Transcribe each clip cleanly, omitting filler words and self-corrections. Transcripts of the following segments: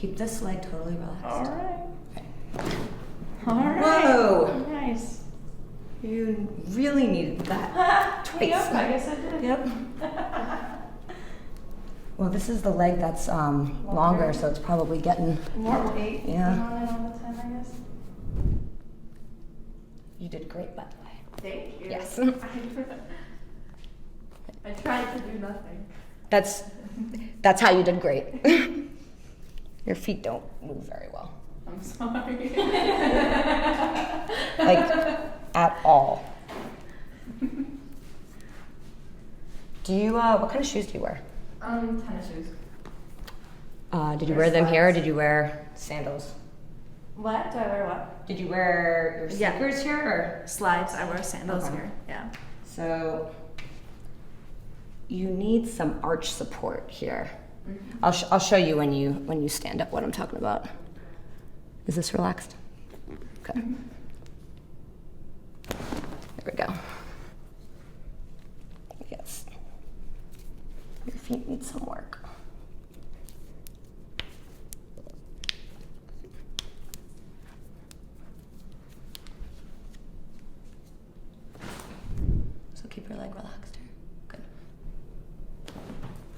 Keep this leg totally relaxed. All right. Okay. All right. Whoa! Nice. You really needed that twice. Yep, I guess I did. Yep. Well, this is the leg that's longer, so it's probably getting More weight. Yeah. On it all the time, I guess. You did great, by the way. Thank you. Yes. I tried to do nothing. That's how you did great. Your feet don't move very well. I'm sorry. Like, at all. Do you, what kind of shoes do you wear? Tennis shoes. Did you Or wear them here or slides. did you wear sandals? What? Do I wear what? Did you wear your Yeah. sneakers here or? Slides. I wear sandals Okay. here. Yeah. So, you need some arch support here. Mm-hmm. I'll show you when you stand up what I'm talking about. Is this relaxed? Okay. There we go. Yes. Your feet need some work. So keep your leg relaxed here. Good.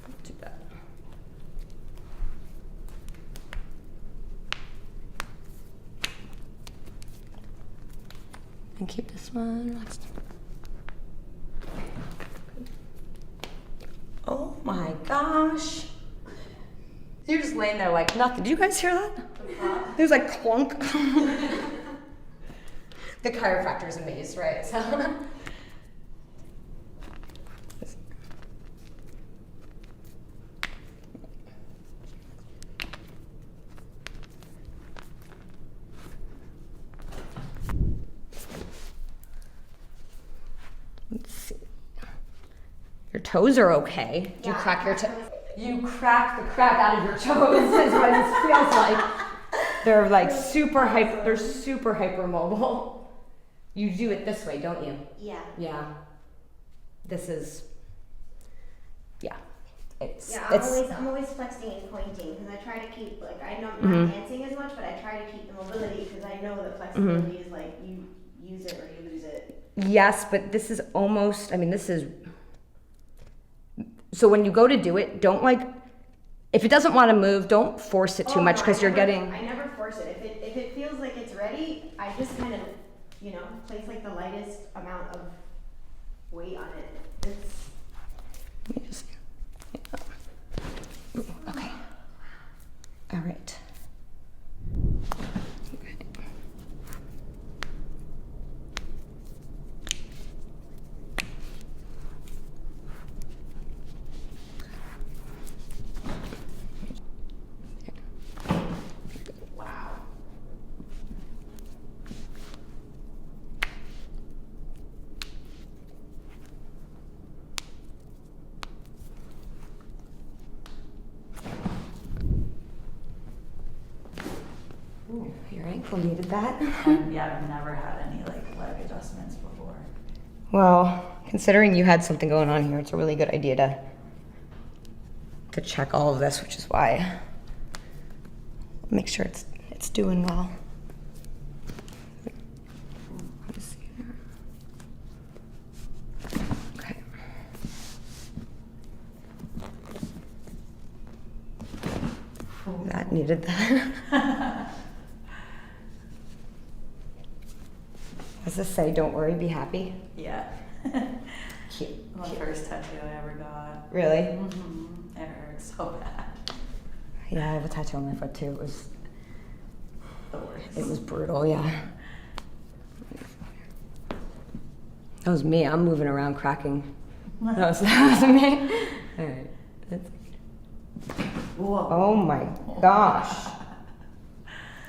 Not too bad. And keep this one relaxed. Oh my gosh. You're just laying there like nothing. Did you guys hear that? It was like clunk. The chiropractor's amazed, right? So. Let's see. Your toes are okay. Do you Yeah, crack your my toe? toes- You crack the crap out of your toes is what it feels like. They're like super hyper. They're super hypermobile. You do it this way, don't you? Yeah. Yeah. This is. Yeah. It's. Yeah, it's. I'm always flexing and pointing because I try to keep, like, I know I'm Mhm. not dancing as much, but I try to keep the mobility because I know that flexibility is like you use it or you lose it. Yes, but this is almost. I mean, this is. So when you go to do it, don't like. If it doesn't want to move, don't force it too Oh, much no, because you're getting. I never force it. If it feels like it's ready, I just kind of, place like the lightest amount of weight on it. It's. Let me just. Ooh, okay. All right. Okay. Wow. Ooh, your ankle needed that. Yeah, I've never had any like leg adjustments before. Well, considering you had something going on here, it's a really good idea to check all of this, which is why make sure it's doing well. Let me see here. Okay. That needed that. Does this say, don't worry, be happy? Yeah. Cute. The first tattoo I ever got. Really? Mm-hmm. It hurts so bad. Yeah, I have a tattoo on my foot too. The worst. It was brutal, yeah. That was me. I'm moving around cracking. That was me. All right. Whoa. Oh my gosh.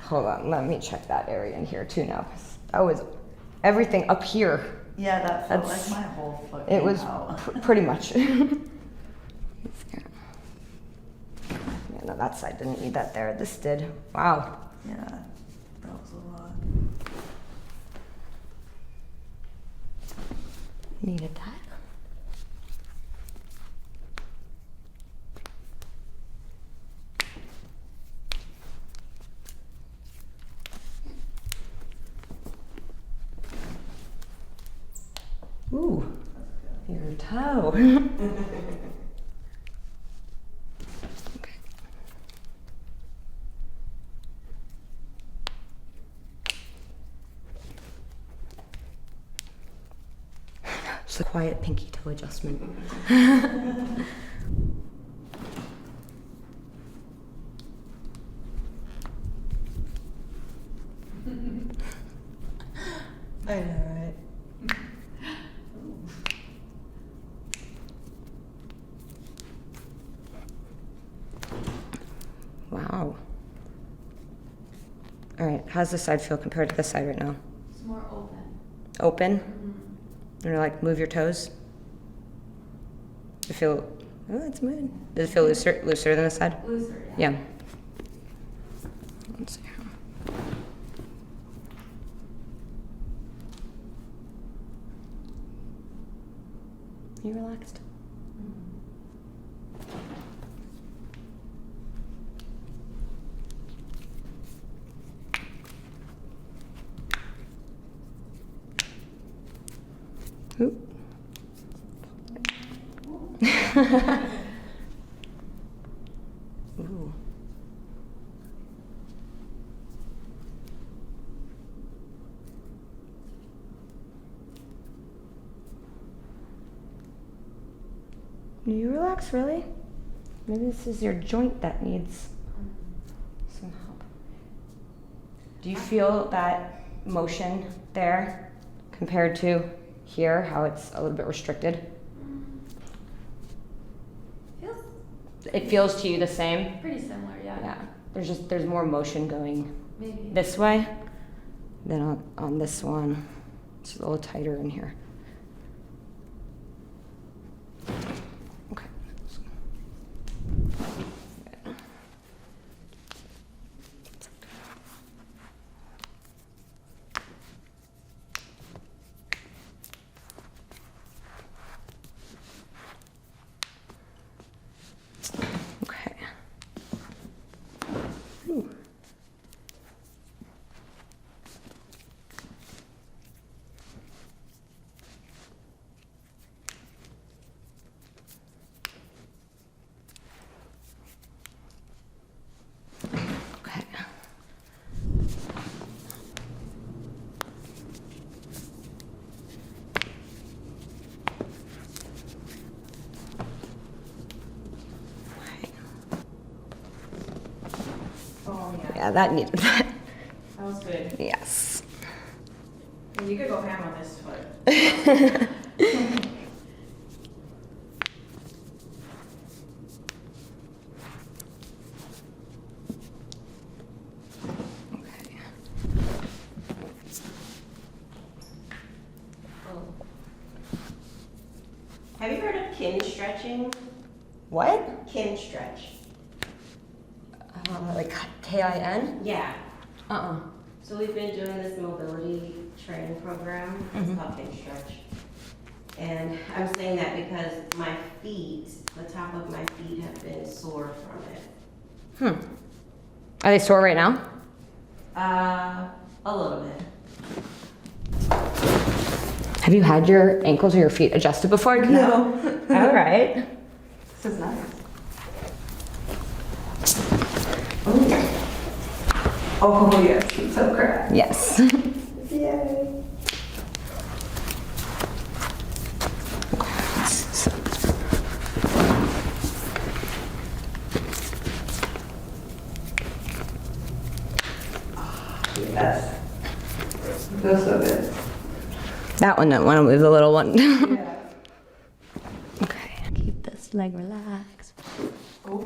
Hold on. Let me check that area in here too now. 'Cause that was everything up here. Yeah, that felt That's- like my whole foot. It came was out. pretty much. Yeah, no, that side didn't need that there. This did. Wow. Yeah, that was a lot. Needed that. Your toe. Okay. It's a quiet pinky toe adjustment. I know, right? Wow. All right, how's this side feel compared to this side right now? It's more open. Open? Mm-hmm. And like move your toes? Does it feel, oh, it's moving. Does it feel looser than this side? Looser, Yeah. Let's see. You relaxed? Oop. Ooh. Do you relax, really? Maybe this is your joint that needs some help. Do you feel that motion there compared to here, how it's a little bit restricted? Feels It feels to you the same? pretty similar, yeah. Yeah. There's more motion going Maybe. this way than on this one. It's a little tighter in here. Okay. Okay. Ooh. Okay. Oh, yeah. Yeah, that needed that. That was good. Yes. You could go ham on this foot. Okay. Have you heard of kin stretching? What? Kin stretch. Like KIN? Yeah. Uh-uh. So we've been doing this mobility training program. It's called kin stretch. And I'm saying that because my feet, the top of my feet have been sore from it. Are they sore right now? A little bit. Have you had your ankles or your feet adjusted before? No. All right. This is nice. Oh, yes, it's so correct. Yes. Yay. Yes. Feels so good. That one didn't want to move, the little one. Yeah. Okay. Keep this leg relaxed. Oh.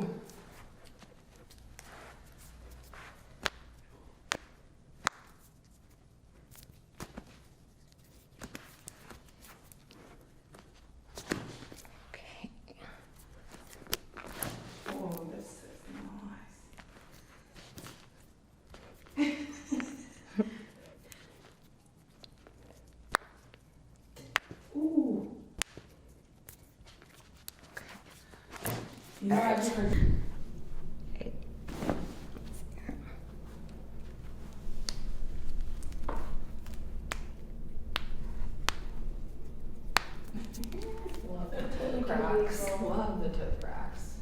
Okay. Oh, this is nice. Ooh. You know, I've heard. Love the toe cracks. Love the toe cracks.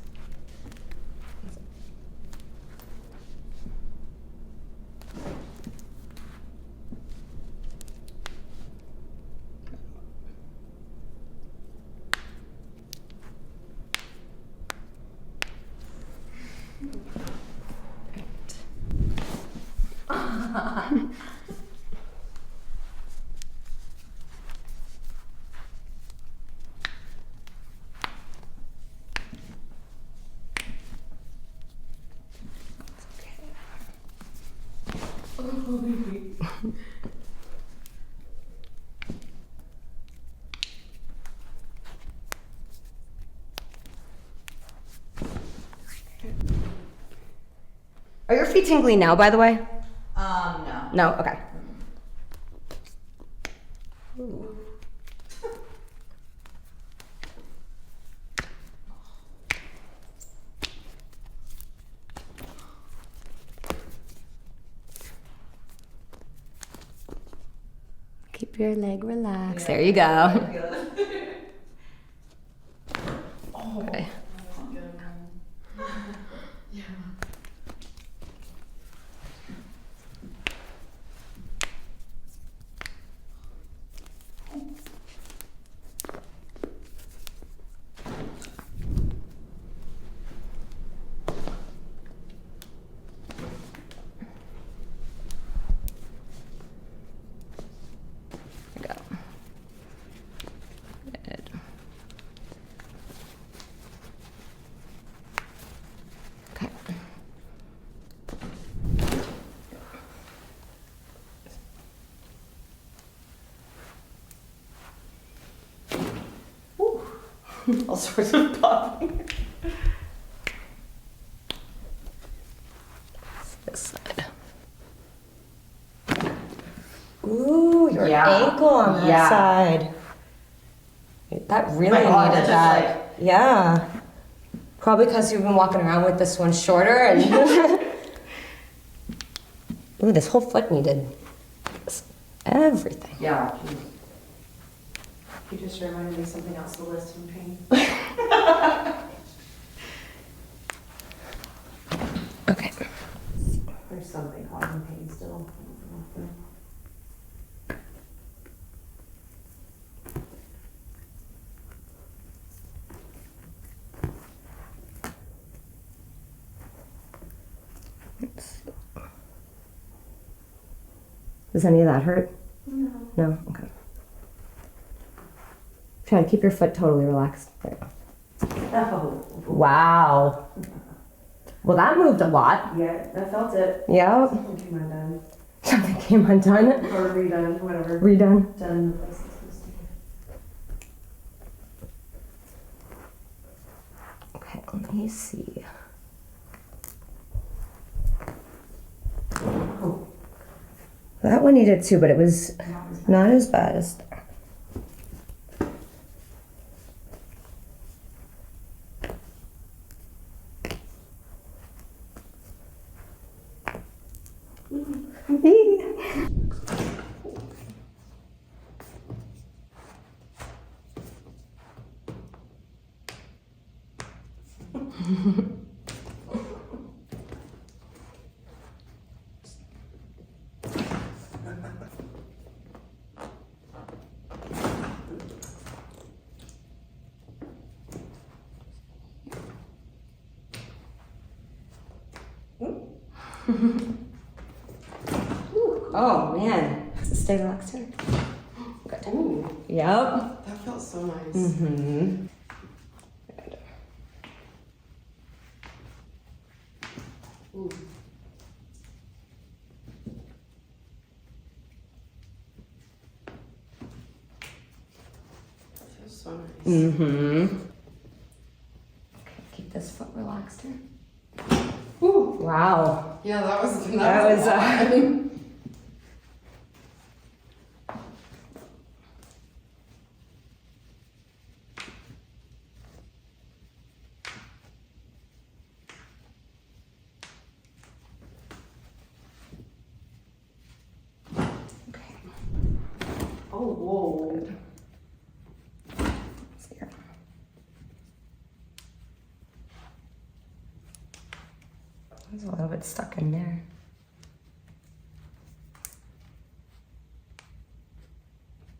Are your feet tingly now, by the way? No. No? Okay. Ooh. Keep your leg relaxed. There you I go. feel it. Oh, Okay. that's a good one. Yeah. There you go. Good. Okay. Woo. All sorts of popping. This side. Ooh, your Yeah. ankle on that Yeah. side. That really My God, needed that's that. just Yeah. Probably because you've been walking around with this one shorter and. Ooh, this whole foot needed everything. Yeah. geez. You just reminded me something else to list in pain. Okay. There's something causing pain still. Does any of that hurt? No. No? Okay. Try to keep your foot totally relaxed. There you go. Oh. Wow. Well, that moved a lot. Yeah, I felt it. Yep. Something came undone. Something came undone. Or redone, whatever. Redone. Done the place it's supposed to be. Okay, let me see. Oh. That one needed too, but it was not as bad as there. Oh man. Stay relaxed here. Good. Ooh, Yep. that felt so nice. Mm-hmm. Ooh. That feels so nice. Mm-hmm. Okay, keep this foot relaxed here. Ooh. Wow. Yeah, that was That was a lot. Okay. Oh, whoa. It's a little bit stuck in there.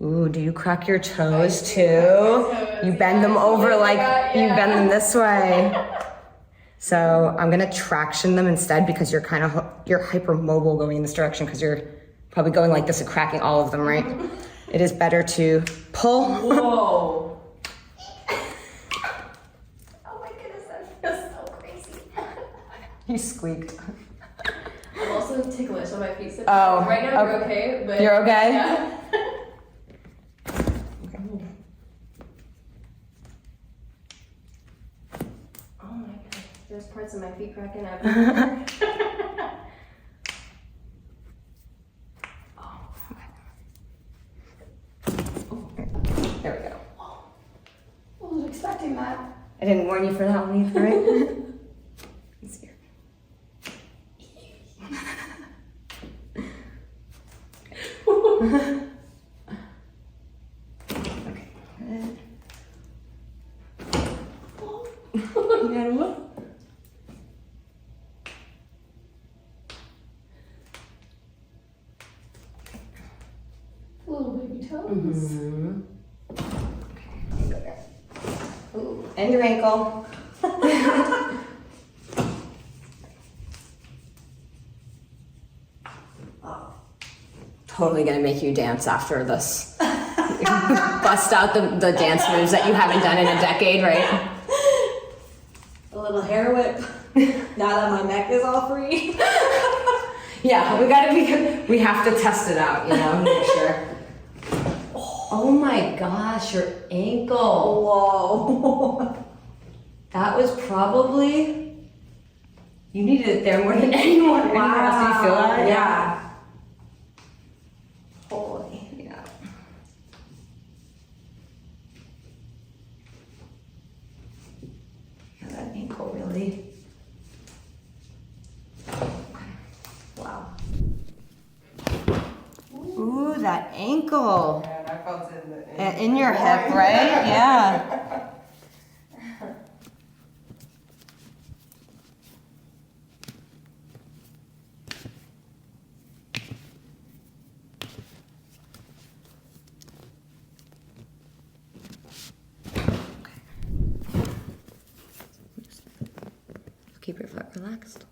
Ooh, do you crack your toes too? You bend them over like you bend them this way. So I'm gonna traction them instead because you're you're hypermobile going in this direction because you're probably going like this and cracking all of them, right? It is better to pull. Whoa. Oh my goodness, that feels so crazy. You squeaked. I'm also ticklish on my feet. So Oh, right now you're okay, but You're okay? Yeah. Oh my god, there's parts of my feet cracking up. There we go. I wasn't expecting that. I didn't warn you for that one either, right? Let's see. Okay. Good. You gotta look. Little baby toes. Mm-hmm. Ooh, and your ankle. Totally gonna make you dance after this. Bust out the dance moves that you haven't done in a decade, right? A little hair whip. Now that my neck is all free. Yeah, we have to test it out, you know, make sure. Oh my gosh, your ankle. Whoa. That was probably, you needed it there more than anyone. Anyone else, do you feel that? Yeah. Holy. Yeah. Yeah, that ankle really. Wow. Ooh, that ankle. Yeah, that felt in In your hip, right? Yeah. Keep your foot relaxed.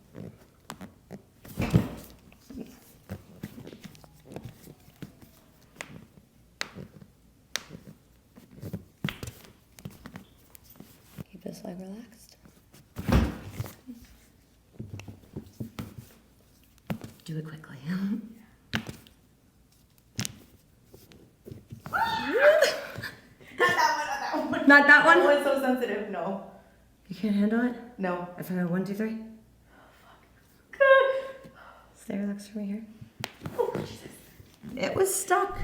Keep this leg relaxed. Do it quickly. Not that one? That was so sensitive. No. You can't handle it? No. If I go 1, 2, 3. Stay relaxed for me here. Oh, Jesus. It was stuck.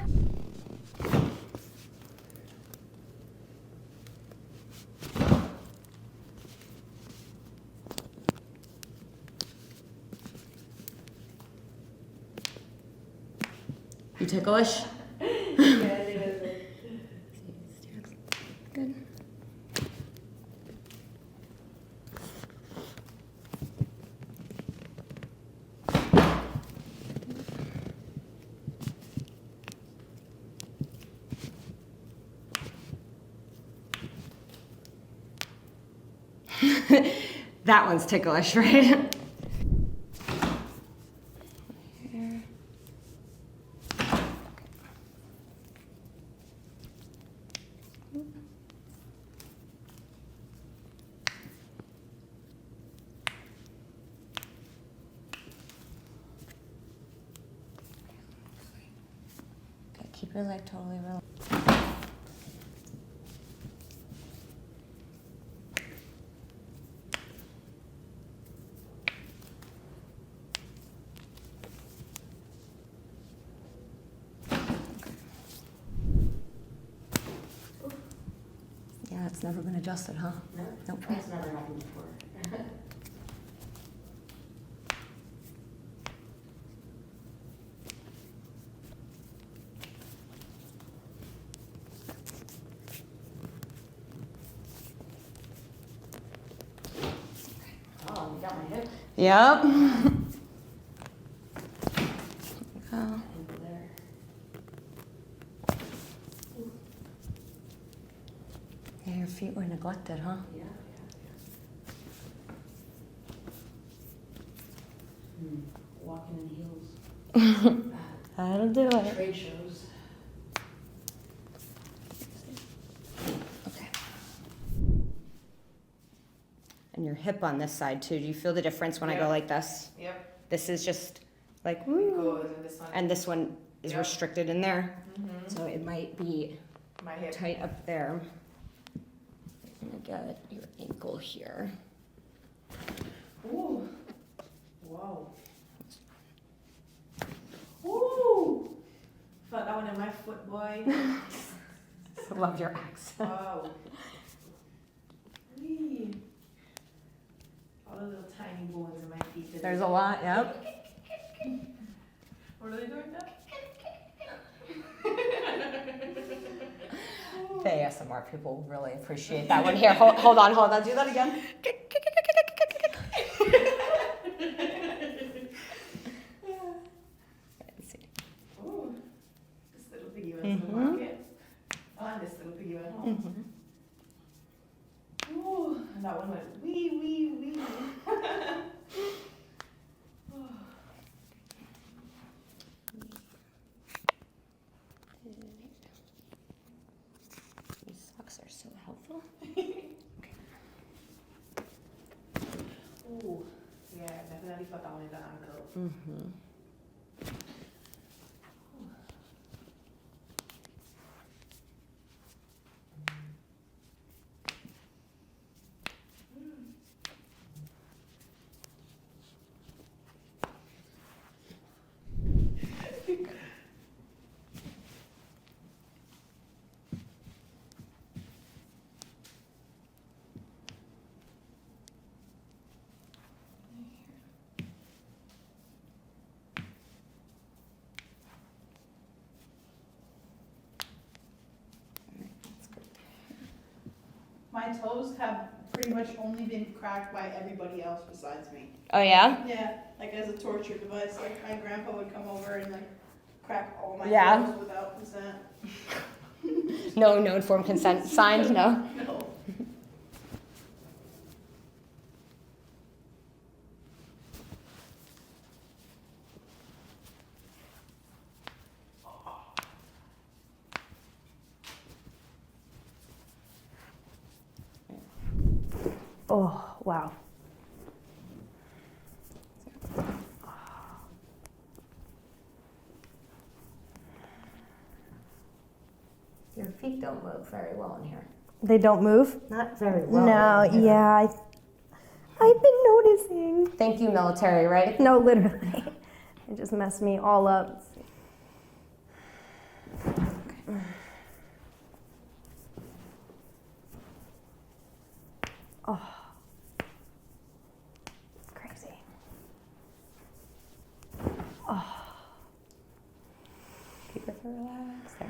You ticklish? Good. That one's ticklish, right? Here. Okay, keep your leg totally relaxed. Yeah, it's never been adjusted, huh? No, Nope. that's never happened before. Oh, got my hip. Yep. Oh. Over there. Yeah, your feet were neglected, huh? Yeah. Walking in heels. That'll do it. Trade shows. Okay. And your hip on this side too. Do you feel the difference when I go Yep. like this? Yep. This is just like It woo. goes in this one. And this one is Yep. restricted in there. Mhm. So it might be My hip. tight up there. I'm gonna get your ankle here. Ooh. Whoa. Ooh. Felt that one in my foot, boy. I love your accent. Wow. Wee. All the little tiny bones in my feet. today. There's a lot, yep. What are they doing now? The ASMR people really appreciate that one. Here, hold on, do that again. Let's see. Ooh. This little piggy went to the market. Oh, and this little piggy went home. Ooh. And that one went wee, wee, wee. These socks are so helpful. Ooh. Yeah, definitely felt that one in the ankle. Mm-hmm. My toes have pretty much only been cracked by everybody else besides me. Oh yeah? Yeah, like as a torture device. Like my grandpa would come over and like crack all my Yeah. toes without consent. No informed consent signed, no? No. Oh, wow. Your feet don't move very well in here. They don't move? Not very well. No, in here. yeah. I've been noticing. Thank you, military, right? No, literally. It just messed me all up. Oh. Crazy. Oh. Keep it relaxed. There.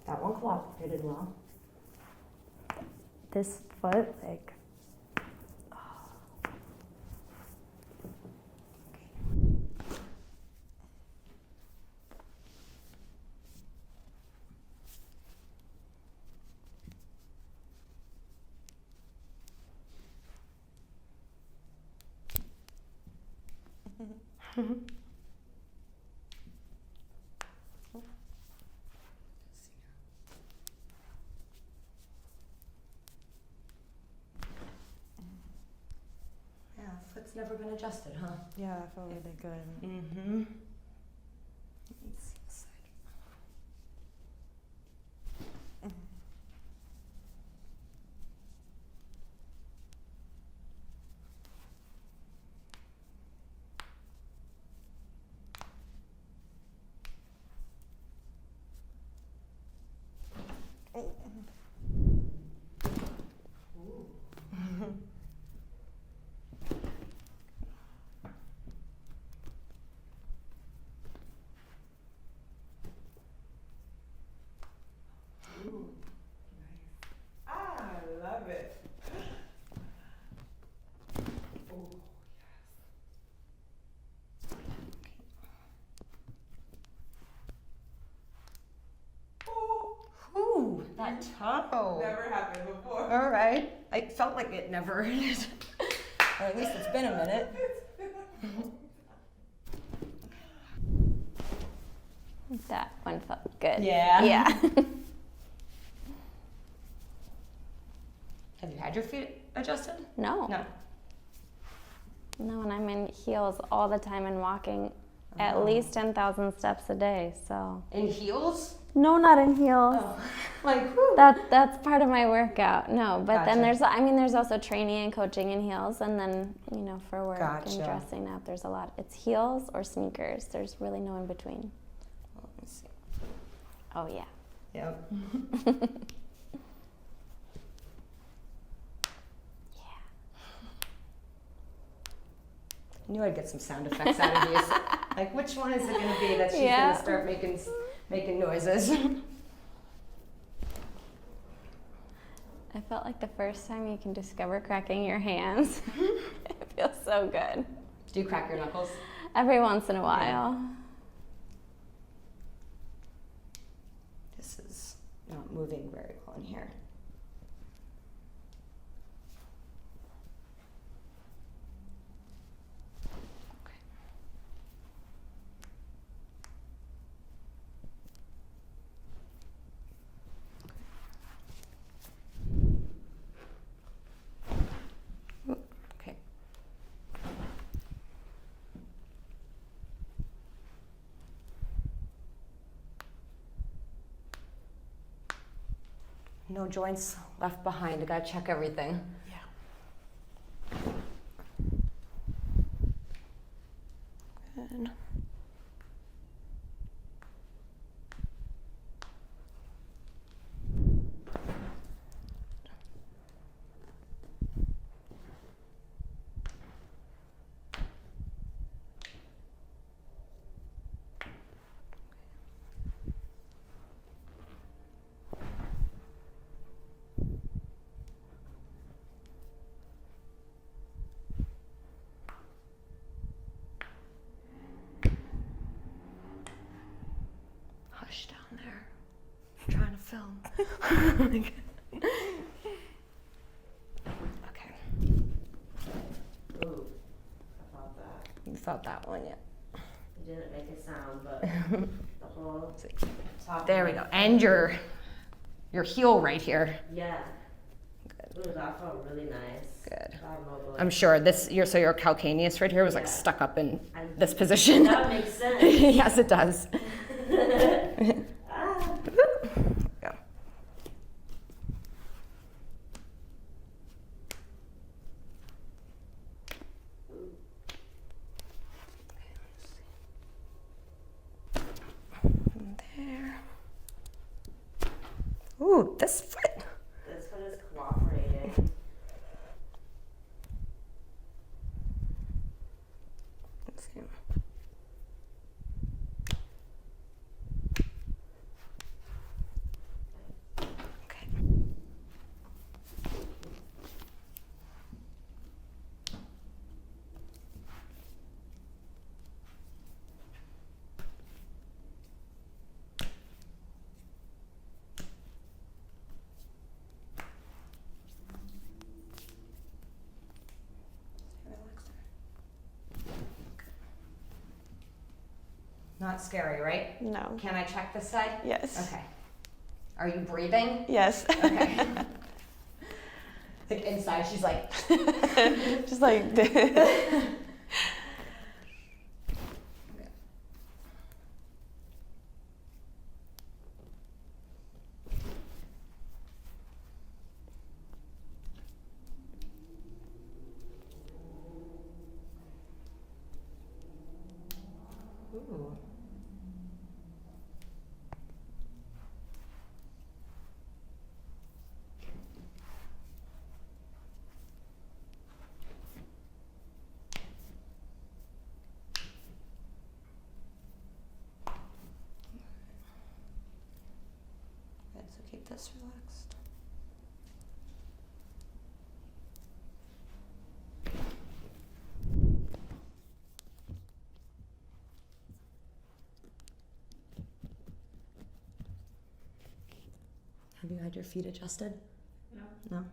That one cooperated well. This foot, like, Yeah, foot's never been adjusted, huh? Yeah, I felt really good. Mm-hmm. Let me see this side. that toe. Never happened before. All right. I felt like it never. Or at least it's been a minute. That one felt good. Yeah. Yeah. Have you had your feet adjusted? No. No. No, and I'm in heels all the time and walking Oh. at least 10,000 steps a day. So. In heels? No, not in heels. Oh. Like, whew. That's part of my workout. No, but then Gotcha. there's also training and coaching in heels, and then for work Gotcha. and dressing up, there's a lot. It's heels or sneakers. There's really no in between. Let me see. Oh yeah. Yep. I knew I'd get some sound effects out of these. Like, which one is it going to be that she's Yeah. going to start making noises? I felt like the first time you can discover cracking your hands. It feels so good. Do you crack your knuckles? Every once in a while. This is not moving very well in here. Okay. Okay. No joints left behind. I gotta check everything. Yeah. Good. Hush down there. I'm trying to film. Okay. Ooh, I felt that. You felt that one yet? It didn't make a sound, but the whole top. There we go. And your heel right here. Yeah. Good. Ooh, that felt really nice. Good. That mobility. I'm sure your calcaneus right here was like Yeah. stuck up in this position. That makes sense. Yes, it does. Ah. Go. There. Ooh, this foot. This one is cooperating. Let's see. Okay. Relax. Not scary, right? No. Can I check this side? Yes. Okay. Are you breathing? Yes. Okay. Like inside, she's like. Just like. Ooh. Good, so keep this relaxed. Have you had your feet adjusted? No. No?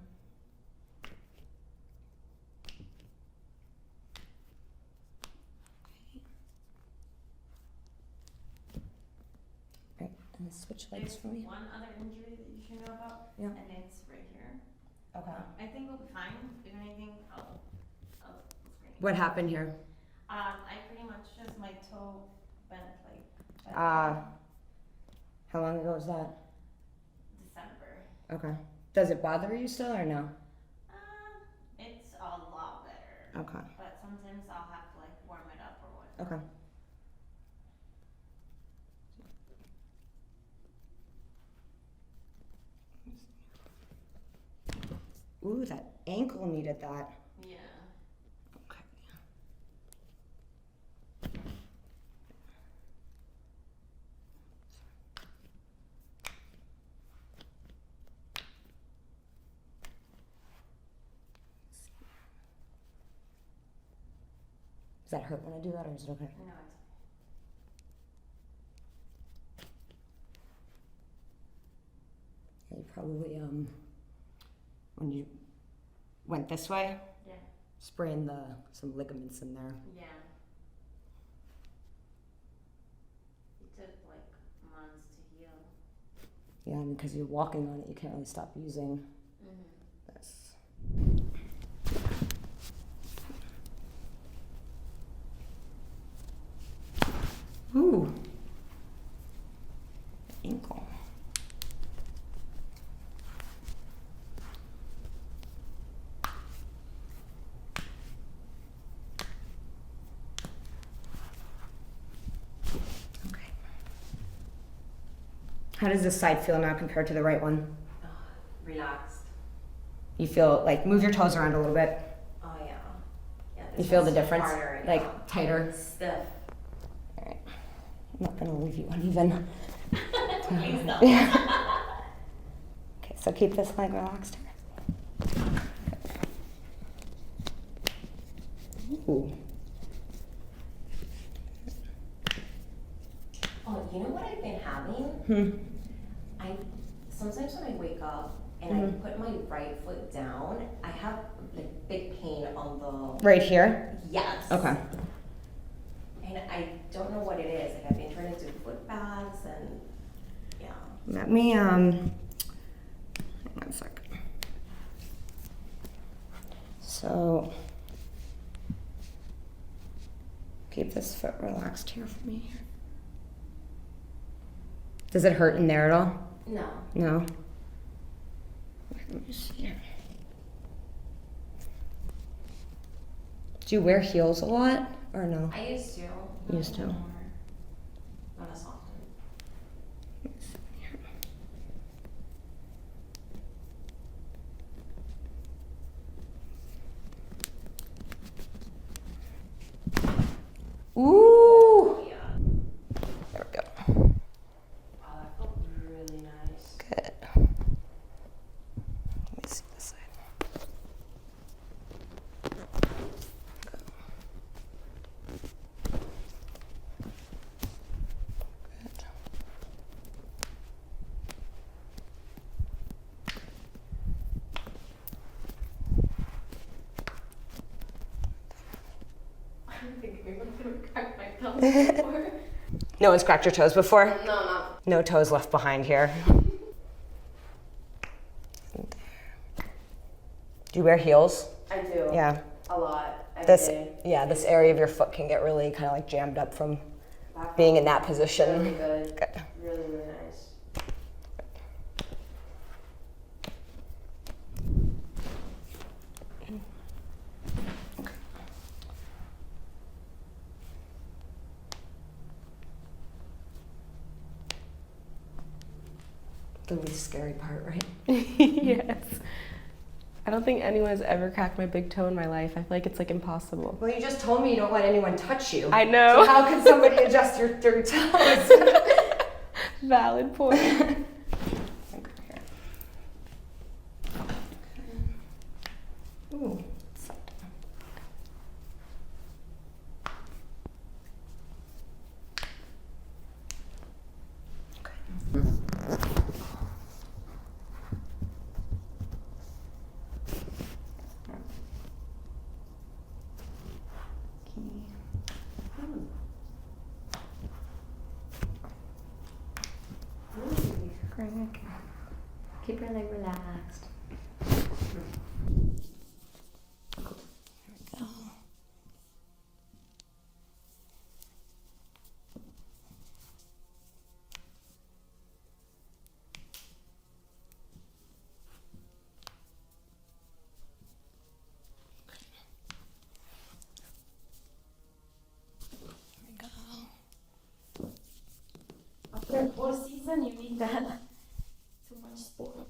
Right, and then switch legs for me. One other injury that you should know about, Yeah. and it's right here. Okay. I think we'll be fine. If anything, I'll screen. What happened here? I pretty much just my toe bent like How long ago was that? December. Okay. Does it bother you still or no? It's a lot better. Okay. But sometimes I'll have to like warm it up or whatever. Okay. Ooh, that ankle needed that. Yeah. Okay. Does that hurt when I do that or is it okay? No, it's Yeah, you probably, when you went this way, yeah. sprained some ligaments in there. Yeah. It took like months to heal. Yeah, and because you're walking on it, you can't really stop using Mm-hmm. this. Ooh. Ankle. Okay. How does this side feel now compared to the right one? Relaxed. You feel like move your toes around a little bit. Oh yeah. Yeah. You feel the one's difference? harder, Like yeah. tighter. Stiff. All right. I'm not gonna leave you uneven. Please don't. Okay, so keep this leg relaxed. Ooh. Oh, you know what I've been having? I sometimes when I wake up and I put my right foot down, I have like big pain on the Right here? yes. Okay. And I don't know what it is. Like I've been trying to do foot baths and yeah. Let me, hang on a second. So, keep this foot relaxed here for me. Does it hurt in there at all? No. No? Let me see here. Do you wear heels a lot or no? I used to. Used to. Not anymore. Not as often. Ooh! Yeah. There we go. Wow, that felt really nice. Good. Let me see this side. Good. I don't think anyone's gonna crack my toes before. No one's cracked your toes before? No, not. No toes left behind here. Do you wear heels? I do. Yeah. A lot. This area of your foot can get really kind of like jammed up from being in that position. Really good. Good. Really, really nice. The least scary part, right? Yes. I don't think anyone has ever cracked my big toe in my life. I feel like it's like impossible. Well, you just told me you don't let anyone touch you. I know. So how can somebody adjust your toes? Valid point. Ooh. Keep your leg relaxed. After 4 seasons, you need that. Too much sport.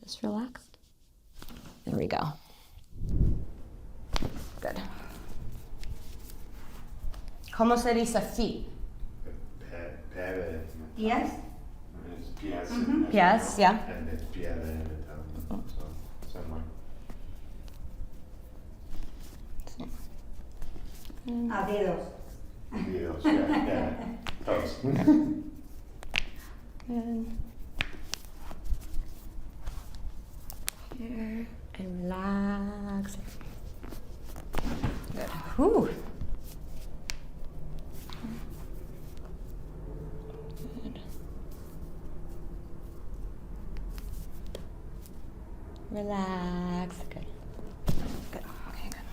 Just relaxed. There we go. Good. ¿Cómo se dice feet? Yes? Pies, yeah. And it's piede in Italian, so similar. Dedos. Dedos, yeah. Toes. Good. Here and relax. Good. Whew. Good. Relax. Good. Good. Okay, good.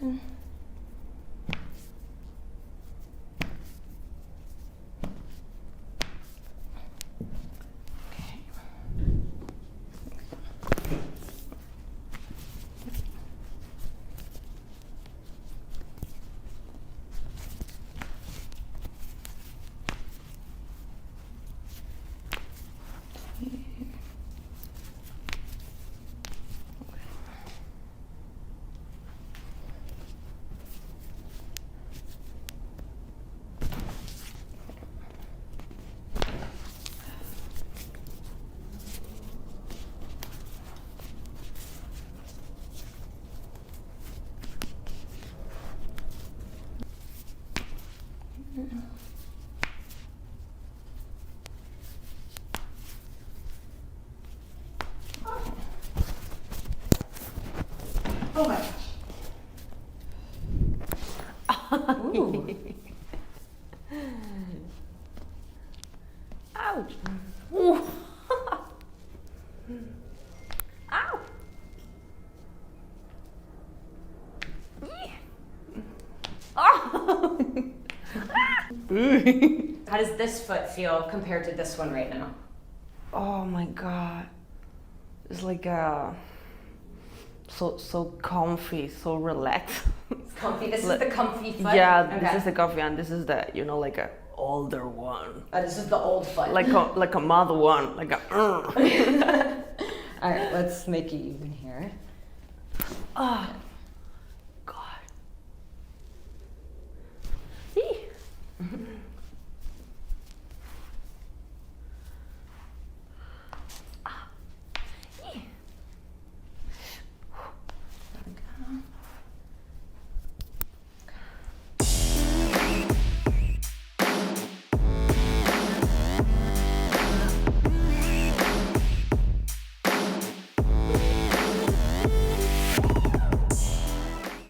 Good. Oh my gosh. Ooh. Ouch. Ooh. Ow. Oh. How does this foot feel compared to this one right now? Oh my god. It's like so comfy, so relaxed. It's comfy. This is the comfy foot? Yeah, Okay. this is the comfy and this is the, like a older one. This is the old foot. Like a mother one, like a All right, let's make it even here. Ah,